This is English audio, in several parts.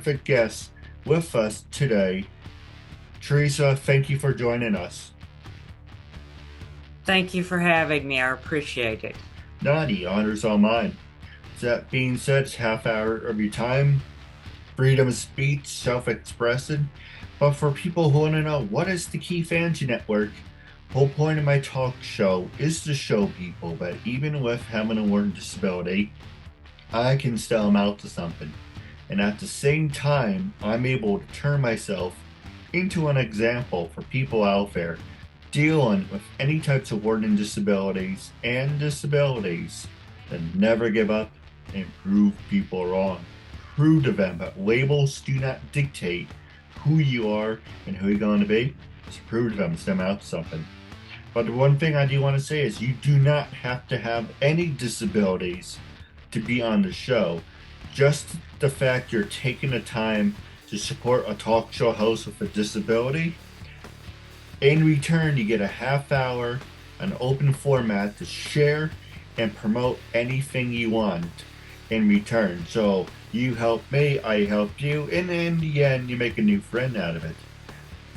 terrific guest with us today. Teresa, thank you for joining us. Thank you for having me. I appreciate it. The honor's all mine. That being said, it's half hour of your time, freedom of speech, self-expression. But for people who want to know, what is the KeithAndrewNetwork? Whole point of my talk show is to show people that even with having a learning disability, I can still amount to something. And at the same time, I'm able to turn myself into an example for people out there dealing with any types of learning disabilities and disabilities that never give up and prove people wrong. Prove to them that labels do not dictate who you are and who you're going to be. Just prove to them, stem out something. But the one thing I do want to say is you do not have to have any disabilities to be on the show. Just the fact you're taking the time to support a talk show host with a disability. In return, you get a half hour, an open format to share and promote anything you want in return. So you help me, I help you, and in the end, you make a new friend out of it.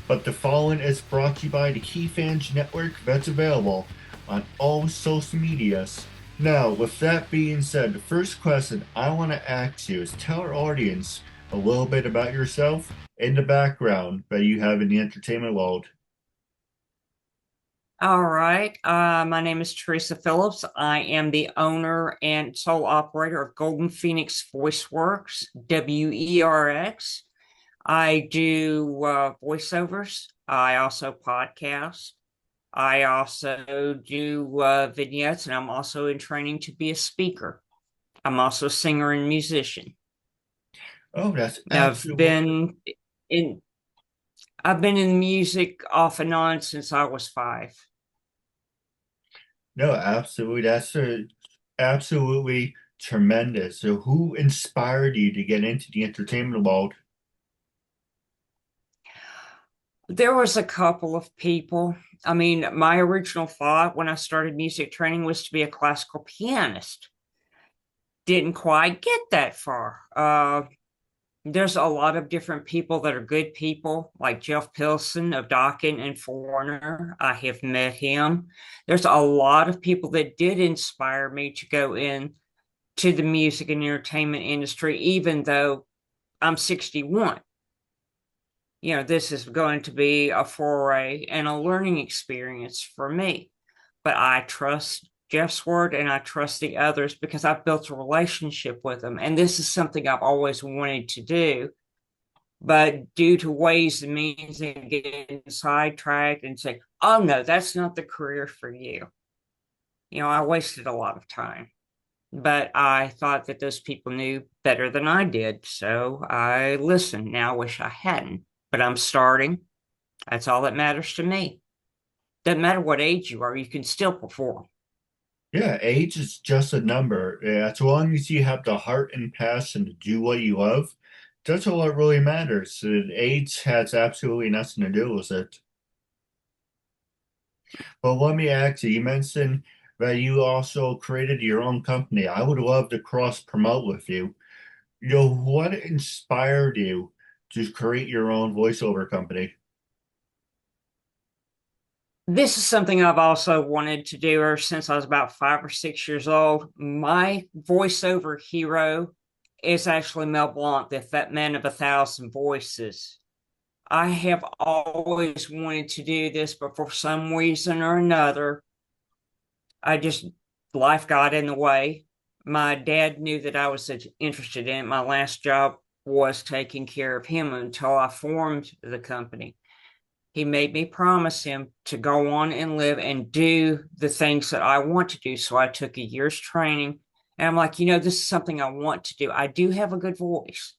But the following is brought to you by the KeithAndrewNetwork that's available on all social medias. Now, with that being said, the first question I want to ask you is tell our audience a little bit about yourself and the background that you have in the entertainment world. All right. My name is Teresa Phillips. I am the owner and sole operator of Golden Phoenix Voice Works, WERX. I do voiceovers. I also podcast. I also do vignettes, and I'm also in training to be a speaker. I'm also a singer and musician. Oh, that's I've absolutely been in I've been in music off and on since I was 5. no, absolutely. Absolutely tremendous. So, who inspired you to get into the entertainment world? There was a couple of people. I mean, my original thought when I started music training was to be a classical pianist. Didn't quite get that far. There's a lot of different people that are good people, like Jeff Pilson of Dokken and Foreigner. I have met him. There's a lot of people that did inspire me to go in to the music and entertainment industry, even though I'm 61. This is going to be a foray and a learning experience for me. But I trust Jeff's word and I trust the others because I've built a relationship with them. And this is something I've always wanted to do. But due to ways and means and getting sidetracked and say, oh no, that's not the career for you. I wasted a lot of time. But I thought that those people knew better than I did. So I listened. Now I wish I hadn't, but I'm starting. That's all that matters to me. Doesn't matter what age you are, you can still perform. Yeah, age is just a number. Yeah, as long as you have the heart and passion to do what you love, that's all that really matters. Age has absolutely nothing to do with it. But let me ask you, you mentioned that you also created your own company. I would love to cross promote with you. What inspired you to create your own voiceover company? This is something I've also wanted to do ever since I was about 5 or 6 years old. My voiceover hero is actually Mel Blanc, the Fat Man of 1,000 Voices. I have always wanted to do this, but for some reason or another, I just life got in the way. My dad knew that I was interested in it. My last job was taking care of him until I formed the company. He made me promise him to go on and live and do the things that I want to do. So I took a year's training and I'm like, this is something I want to do. I do have a good voice.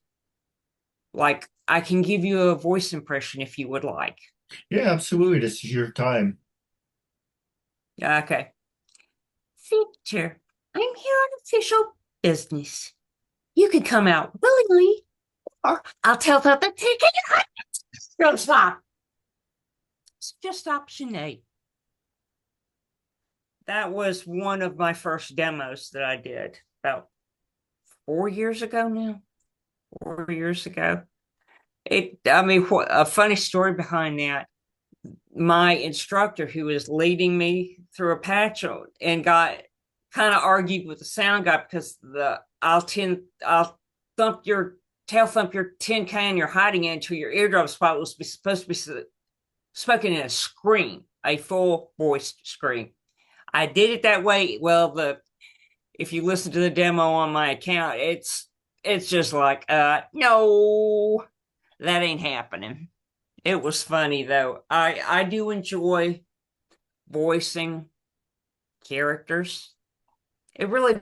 Like, I can give you a voice impression if you would like. Yeah, absolutely. This is your time. Okay. Victor, I'm here on official business. You can come out willingly, or I'll tell them to take it. Don't stop. It's just option A. That was one of my first demos that I did about 4 years ago now. 4 years ago. I mean, a funny story behind that. My instructor, who was leading me through a patch and got kind of argued with the sound guy because I'll thump your tail thump your tin can you're hiding into your eardrum spot was supposed to be spoken in a scream, a full voiced scream. I did it that way. Well, the if you listen to the demo on my account, it's just like, no, that ain't happening. It was funny though. I do enjoy voicing characters. It really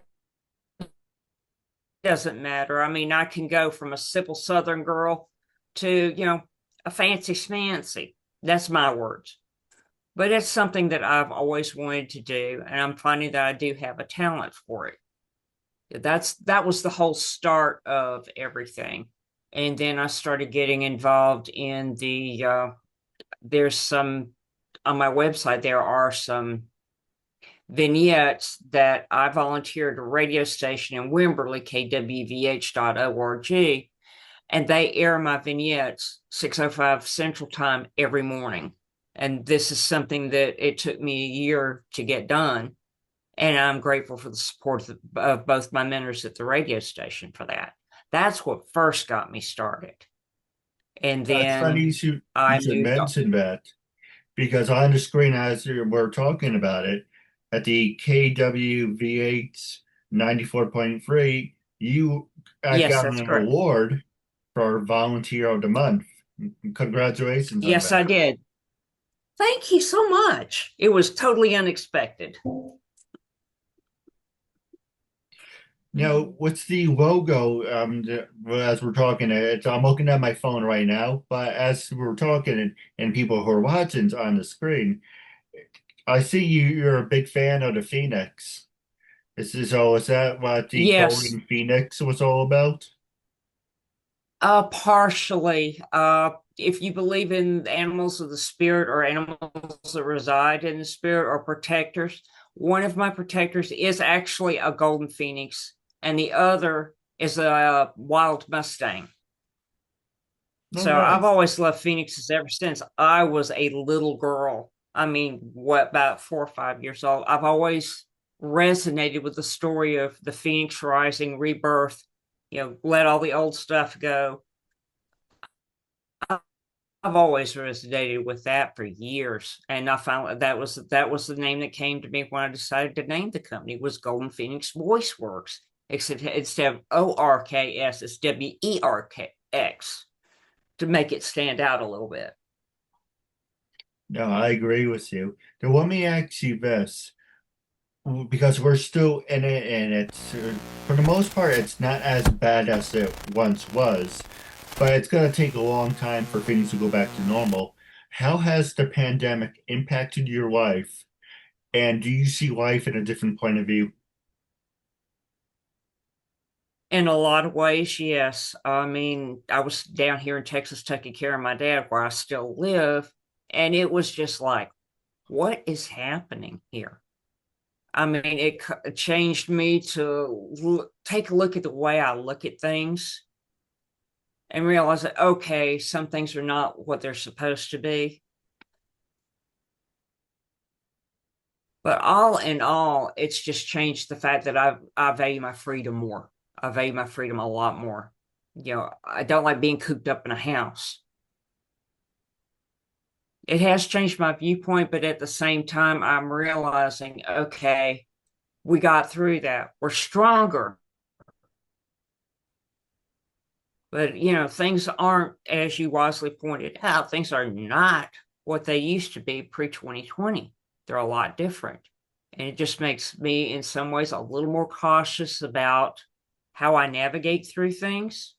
doesn't matter. I mean, I can go from a simple Southern girl to, a fancy schmancy. That's my words. But it's something that I've always wanted to do, and I'm finding that I do have a talent for it. That was the whole start of everything. And then I started getting involved in there's some on my website, there are some vignettes that I volunteered at a radio station in Wimberley, kwvh.org, and they air my vignettes 6:05 Central Time every morning. And this is something that it took me a year to get done. And I'm grateful for the support of both my mentors at the radio station for that. That's what first got me started. And It's funny then you I should moved on. mention that because on the screen as we're talking about it, at the KWVH 94.3, you Yes, got that's an correct. award for Volunteer of the Month. Congratulations on Yes, that. I did. Thank you so much. It was totally unexpected. Now, what's the logo? As we're talking, I'm looking at my phone right now, but as we're talking and people who are watching on the screen, I see you're a big fan of the Phoenix. Is that what the Yes, Golden Phoenix was all about? partially. If you believe in animals of the spirit or animals that reside in the spirit or protectors, one of my protectors is actually a golden phoenix, and the other is a wild Mustang. Oh, So I've nice. always loved phoenixes ever since I was a little girl. I mean, what, about 4 or 5 years old? I've always resonated with the story of the phoenix rising, rebirth, let all the old stuff go. I've always resonated with that for years, and I found that was the name that came to me when I decided to name the company was Golden Phoenix Voice Works. Except instead of ORKS, it's WERKX to make it stand out a little bit. No, I agree with you. Now, let me ask you this, because we're still in it, and it's for the most part, it's not as bad as it once was, but it's going to take a long time for things to go back to normal. How has the pandemic impacted your life, and do you see life in a different point of view? In a lot of ways, yes. I mean, I was down here in Texas taking care of my dad where I still live, and it was just like, what is happening here? I mean, it changed me to take a look at the way I look at things and realize that, okay, some things are not what they're supposed to be. But all in all, it's just changed the fact that I value my freedom more. I value my freedom a lot more. I don't like being cooped up in a house. It has changed my viewpoint, but at the same time, I'm realizing, okay, we got through that. We're stronger. But, things aren't, as you wisely pointed out, things are not what they used to be pre 2020. They're a lot different. And it just makes me, in some ways, a little more cautious about how I navigate through things.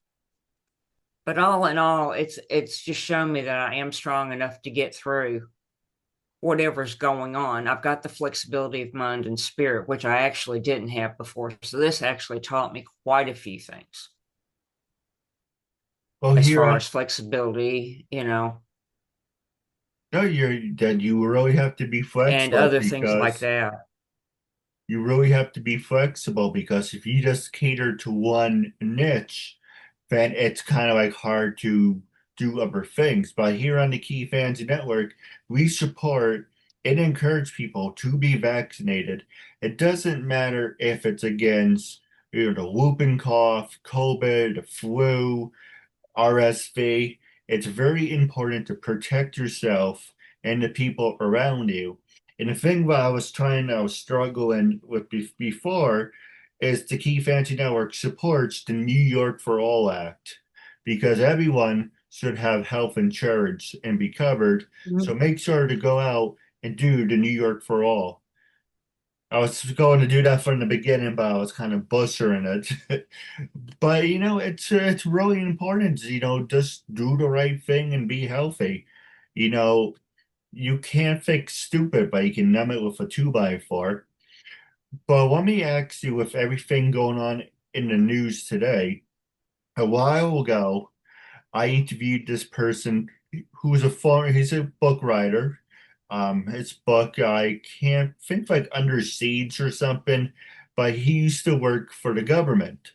But all in all, it's just shown me that I am strong enough to get through whatever's going on. I've got the flexibility of mind and spirit, which I actually didn't have before. So this actually taught me quite a few things Well, as here far on as flexibility, no, you really have to be and flexible other things like because that. you really have to be flexible because if you just cater to one niche, then it's kind of like hard to do other things. But here on the Key Fans Network, we support and encourage people to be vaccinated. It doesn't matter if it's against the whooping cough, COVID, the flu, RSV. It's very important to protect yourself and the people around you. And the thing that I was struggling with before is the Key Fancy Network supports the New York for All Act because everyone should have health insurance and be covered. So Mhm. make sure to go out and do the New York for All. I was going to do that from the beginning, but I was kind of butchering it. But it's really important, just do the right thing and be healthy. You know, you can't fix stupid, but you can numb it with a two by four. But let me ask you, with everything going on in the news today, a while ago, I interviewed this person he's a book writer. His book, I can't think like Under Siege or something, but he used to work for the government.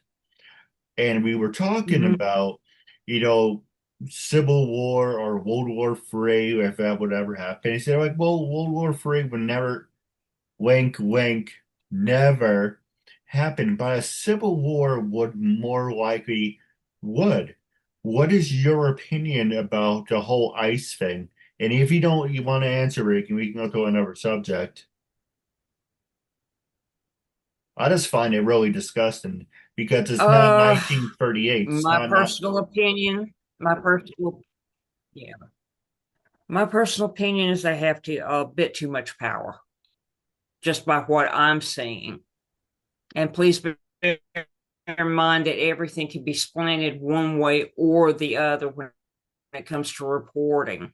And we were talking Mhm. about, you know, Civil War or World War III, if that would ever happen. He said, like, well, World War III would never, wink, wink, never happen, but a civil war would more likely would. What is your opinion about the whole ICE thing? And if you want to answer it, we can go to another subject. I just find it really disgusting because it's not Uh, 1938. It's my not. personal opinion, my personal, yeah, my personal opinion is they have a bit too much power just by what I'm seeing. And please bear in mind that everything can be slanted one way or the other when it comes to reporting.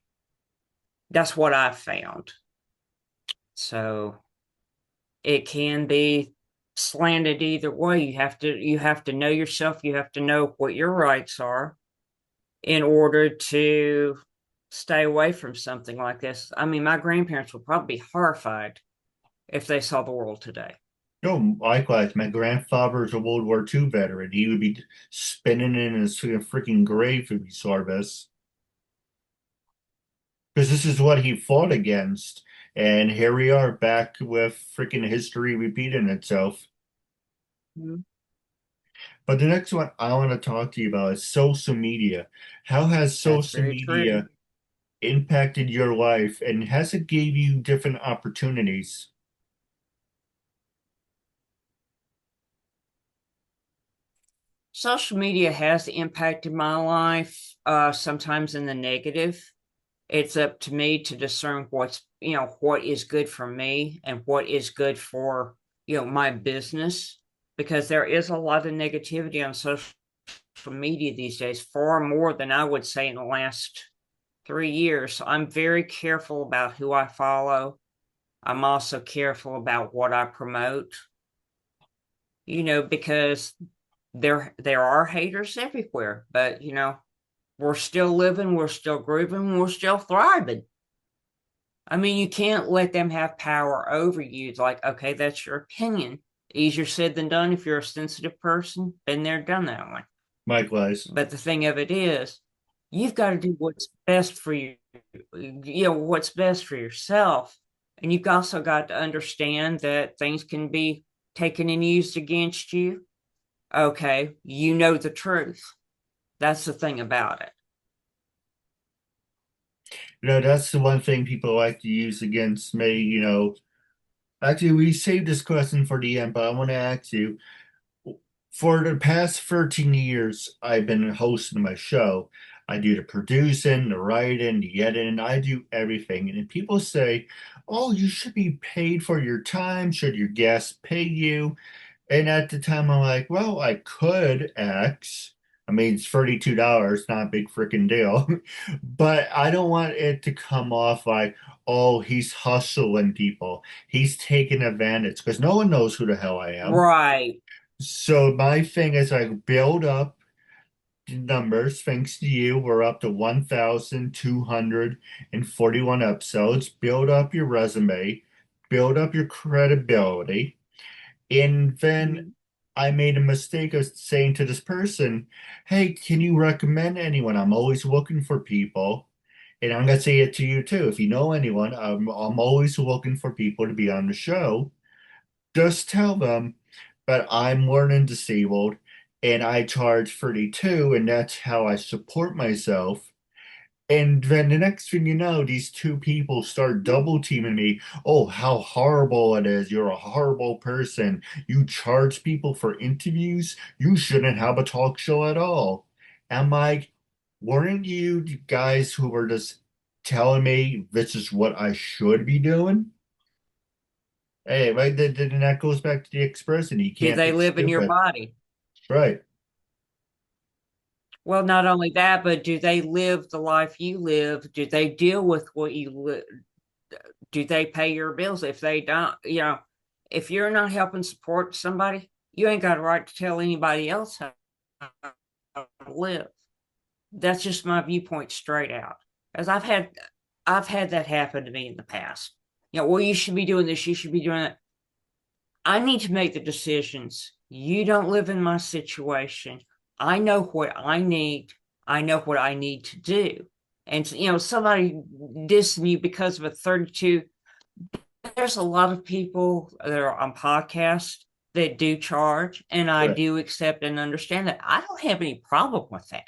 That's what I found. So it can be slanted either way. You have to know yourself. You have to know what your rights are in order to stay away from something like this. I mean, my grandparents would probably be horrified if they saw the world today. No, likewise, my grandfather's a World War II veteran. He would be spinning in his freaking grave if he saw this. Because this is what he fought against. And here we are back with freaking history repeating itself. Mhm. But the next one I want to talk to you about is social media. How has That's social very true. media impacted your life and has it gave you different opportunities? Social media has impacted my life, sometimes in the negative. It's up to me to discern what is good for me and what is good for, my business, because there is a lot of negativity on social media these days, far more than I would say in the last 3 years. So I'm very careful about who I follow. I'm also careful about what I promote, because there are haters everywhere, but we're still living, we're still grooving, we're still thriving. I mean, you can't let them have power over you. It's like, okay, that's your opinion. Easier said than done if you're a sensitive person. Been there, done that one. Likewise. But the thing of it is, you've got to do what's best for you, what's best for yourself. And you've also got to understand that things can be taken and used against you. Okay, you know the truth. That's the thing about it. That's the one thing people like to use against me. Actually, we saved this question for the end, but I want to ask you, for the past 13 years, I've been hosting my show. I do the producing, the writing, the editing, I do everything. And people say, oh, you should be paid for your time. Should your guests pay you? And at the time, I'm like, well, I could X. I mean, it's $32, not a big freaking deal. But I don't want it to come off like, oh, he's hustling people. He's taking advantage because no one knows who the hell I am. Right. So my thing is like build up the numbers. Thanks to you, we're up to 1,241 episodes. Build up your resume, build up your credibility, and then Mhm. I made a mistake of saying to this person, "Hey, can you recommend anyone? I'm always looking for people." And I'm gonna say it to you too. If you know anyone, I'm always looking for people to be on the show. Just tell them that I'm learning disabled and I charge 32 and that's how I support myself. And then the next thing you know, these two people start double teaming me. Oh, how horrible it is. You're a horrible person. You charge people for interviews. You shouldn't have a talk show at all. I'm like, weren't you guys who were just telling me this is what I should be doing? Hey, right, then that goes back to the expression. You Do can't they be live in your stupid. body? Right. Well, not only that, but do they live the life you live? Do they deal with what you live? Do they pay your bills? If they don't, if you're not helping support somebody, you ain't got a right to tell anybody else how to live. That's just my viewpoint straight out. As I've had that happen to me in the past. Well, you should be doing this, you should be doing that. I need to make the decisions. You don't live in my situation. I know what I need. I know what I need to do. And somebody dissed me because of a 32. There's a lot of people that are on podcasts that do charge, and I Right. do accept and understand that. I don't have any problem with that,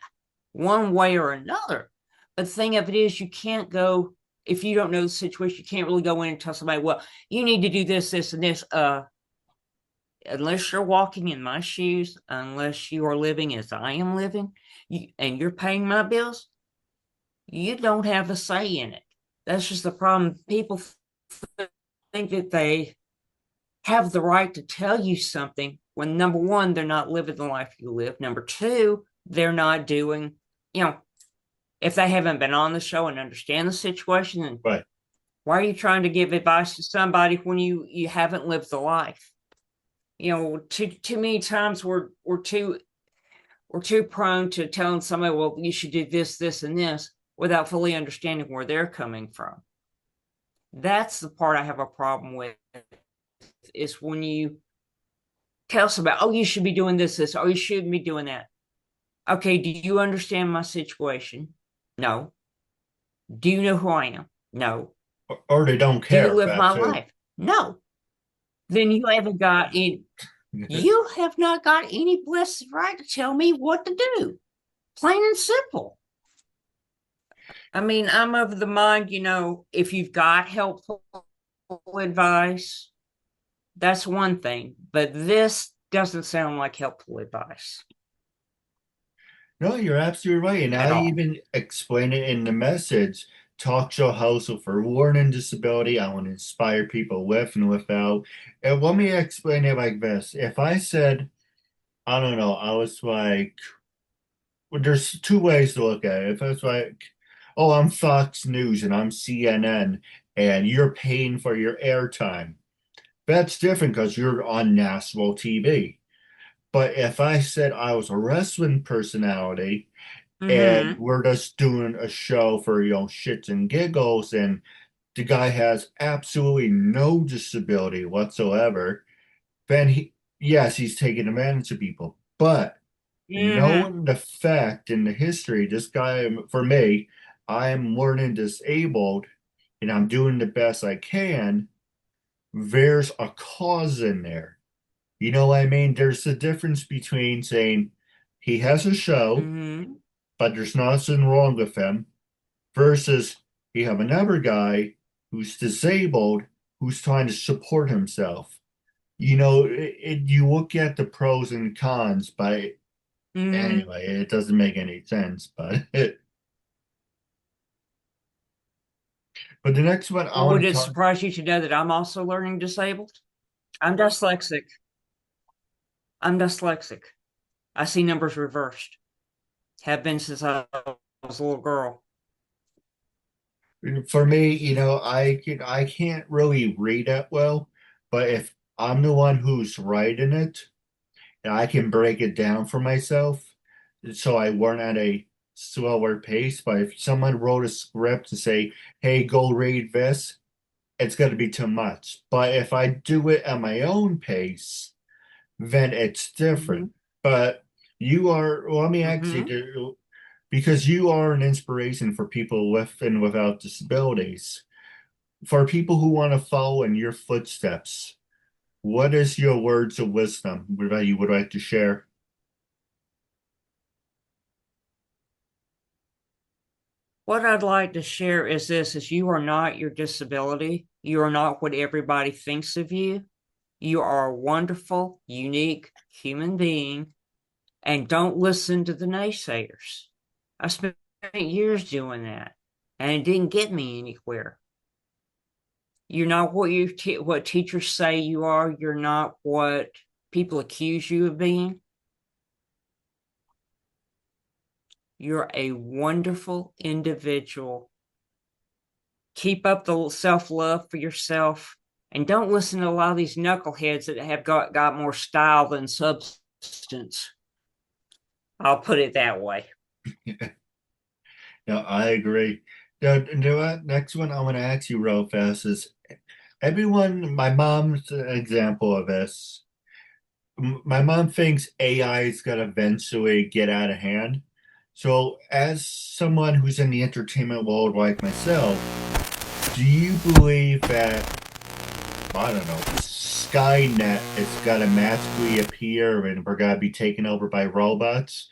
one way or another. But the thing of it is, you can't go if you don't know the situation. You can't really go in and tell somebody, "Well, you need to do this, this, and this." Unless you're walking in my shoes, unless you are living as I am living, and you're paying my bills, you don't have a say in it. That's just the problem. People think that they have the right to tell you something when number one, they're not living the life you live. Number two, they're not doing, you know, if they haven't been on the show and understand the situation, then Right. why are you trying to give advice to somebody when you haven't lived the life? Too many times we're too prone to telling somebody, well, you should do this, this, and this without fully understanding where they're coming from. That's the part I have a problem with, is when you tell somebody, oh, you should be doing this, this, or you shouldn't be doing that. Okay, do you understand my situation? No. Do you know who I am? No. Or they don't Do you care live that my too. life? No. Then you have not got any blessed right to tell me what to do. Plain and simple. I mean, I'm of the mind, if you've got helpful advice, that's one thing. But this doesn't sound like helpful advice No, you're absolutely right. And at I all. even explain it in the message. Talk show host for learning disability. I want to inspire people with and without. And let me explain it like this. If I said, I don't know, I was like, well, there's two ways to look at it. If it's like, oh, I'm Fox News and I'm CNN and you're paying for your airtime, that's different because you're on national TV. But if I said I was a wrestling personality and Mm-hmm. we're just doing a show for, shits and giggles, and the guy has absolutely no disability whatsoever, then yes, he's taking advantage of people. But Mm-hmm. knowing the fact in the history, this guy, for me, I'm learning disabled and I'm doing the best I can, there's a cause in there. You know what I mean? There's a difference between saying he has a show, Mm-hmm. but there's nothing wrong with him, versus you have another guy who's disabled who's trying to support himself. You look at the pros and cons, but Mm-hmm. anyway, it doesn't make any sense. But the next one I Would want to it talk. surprise you to know that I'm also learning disabled? I'm dyslexic. I'm dyslexic. I see numbers reversed. Have been since I was a little girl. For me, I can't really read that well, but if I'm the one who's writing it, and I can break it down for myself, so I learn at a slower pace. But if someone wrote a script to say, "Hey, go read this," it's going to be too much. But if I do it at my own pace, then it's different. Hmm. But you are, well, let me ask Hmm. you, because you are an inspiration for people with and without disabilities. For people who want to follow in your footsteps, what is your words of wisdom that you would like to share? What I'd like to share is this is you are not your disability. You are not what everybody thinks of you. You are a wonderful, unique human being, and don't listen to the naysayers. I spent years doing that, and it didn't get me anywhere. You're not what what teachers say you are. You're not what people accuse you of being. You're a wonderful individual. Keep up the self-love for yourself, and don't listen to a lot of these knuckleheads that have got more style than substance. I'll put it that way. No, I agree. The next one I want to ask you real fast is everyone, my mom's an example of this. My mom thinks AI is going to eventually get out of hand. So, as someone who's in the entertainment world like myself, do you believe that, I don't know, Skynet is going to magically appear and we're going to be taken over by robots?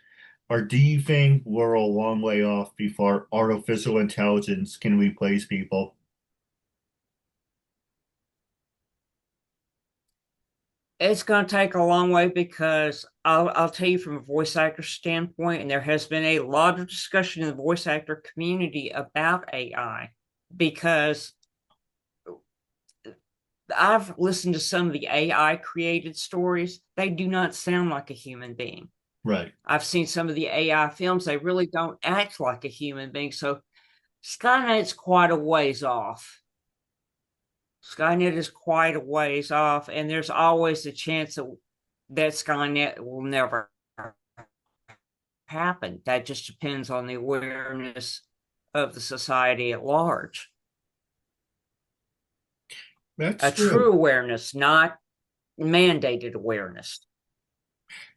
Or do you think we're a long way off before artificial intelligence can replace people? It's going to take a long way because I'll tell you from a voice actor standpoint, and there has been a lot of discussion in the voice actor community about AI because I've listened to some of the AI created stories. They do not sound like a human being. Right. I've seen some of the AI films, they really don't act like a human being. So Skynet's quite a ways off. Skynet is quite a ways off, and there's always a chance that Skynet will never happen. That just depends on the awareness of the society at large. That's A true. true awareness, not mandated awareness.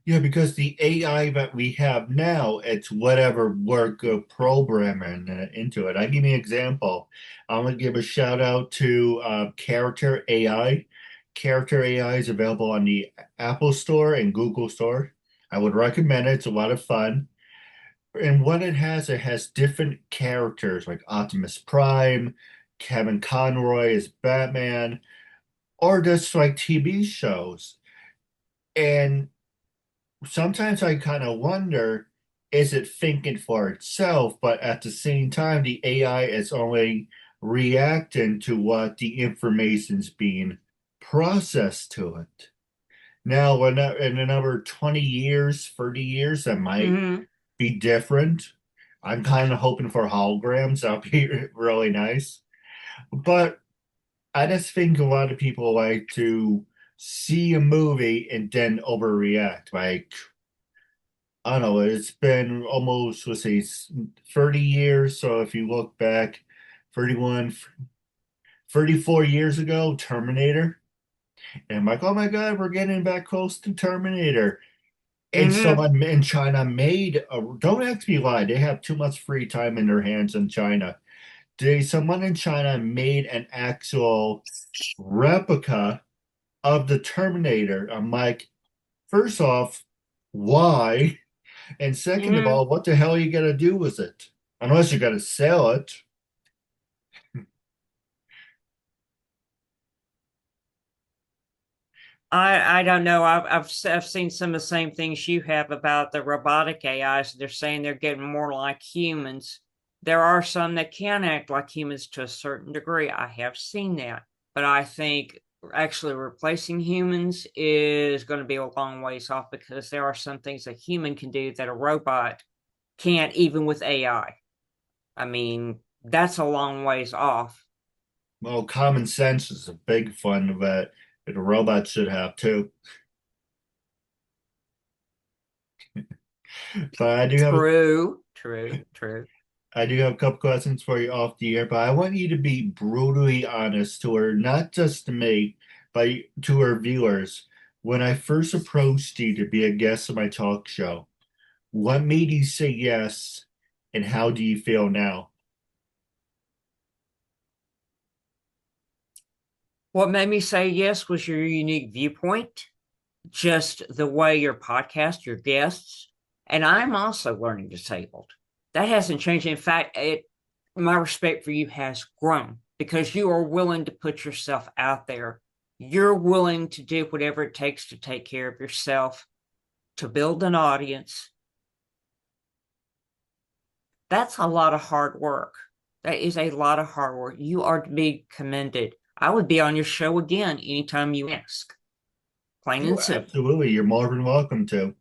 Yeah, because the AI that we have now, it's whatever work of programming into it. I give you an example. I'm gonna give a shout out to Character AI. Character AI is available on the Apple Store and Google Store. I would recommend it. It's a lot of fun. And what it has different characters like Optimus Prime, Kevin Conroy as Batman, or just like TV shows. And sometimes I kind of wonder, is it thinking for itself? But at the same time, the AI is only reacting to what the information's being processed to it. Now, in another 20 years, 30 years, that might Mm-hmm. be different. I'm kind of hoping for holograms. That'll be really nice. But I just think a lot of people like to see a movie and then overreact. Like, I don't know, it's been almost, let's say, 30 years. So if you look back 31, 34 years ago, Terminator, and I'm like, oh my God, we're getting back close to Terminator. And Mm-hmm. someone in China made a, don't ask me why, they have too much free time in their hands in China. Someone in China made an actual replica of the Terminator. I'm like, first off, why? And second of Mm-hmm. all, what the hell are you gonna do with it? Unless you're gonna sell it. I don't know. I've seen some of the same things you have about the robotic AIs. They're saying they're getting more like humans. There are some that can act like humans to a certain degree. I have seen that, but I think actually replacing humans is going to be a long ways off because there are some things a human can do that a robot can't, even with AI. I mean, that's a long ways off. Well, common sense is a big fun that the robots should have too. But True, true, true. I do have a couple questions for you off the air, but I want you to be brutally honest to her, not just to me, but to her viewers. When I first approached you to be a guest on my talk show, what made you say yes, and how do you feel now? What made me say yes was your unique viewpoint, just the way your podcast, your guests, and I'm also learning disabled. That hasn't changed. In fact, my respect for you has grown because you are willing to put yourself out there. You're willing to do whatever it takes to take care of yourself, to build an audience. That's a lot of hard work. That is a lot of hard work. You are to be commended. I would be on your show again anytime you ask. Plain and Oh, simple. absolutely. You're more than welcome to.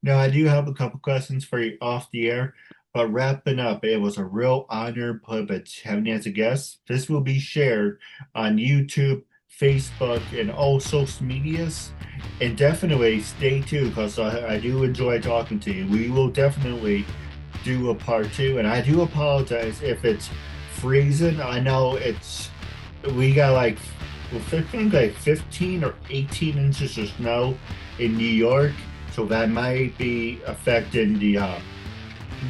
Now, I do have a couple questions for you off the air, but wrapping up, it was a real honor and privilege having you as a guest. This will be shared on YouTube, Facebook, and all social medias. And definitely stay tuned because I do enjoy talking to you. We will definitely do a part two, and I do apologize if it's freezing. I know we got like I think like 15 or 18 inches of snow in New York, so that might be affecting the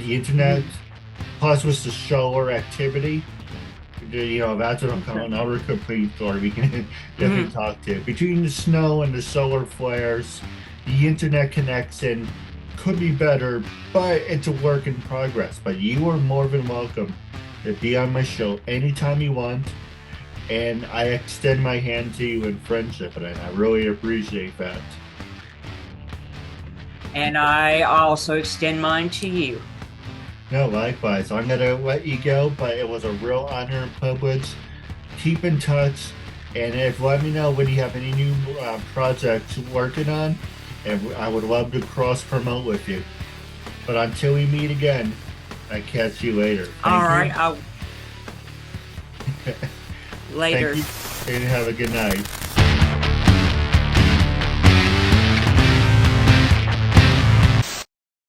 internet. Plus, with the solar activity, that's what I'm calling another complete story. We can definitely talk to. Between the snow and the solar flares, the internet connection could be better, but it's a work in progress. But you are more than welcome to be on my show anytime you want. And I extend my hand to you in friendship, and I really appreciate that. And I also extend mine to you. No, likewise. I'm going to let you go, but it was a real honor and privilege. Keep in touch, and let me know when you have any new projects working on, and I would love to cross promote with you. But until we meet again, I catch you later. All right. You. Later. Thank you, and have a good night.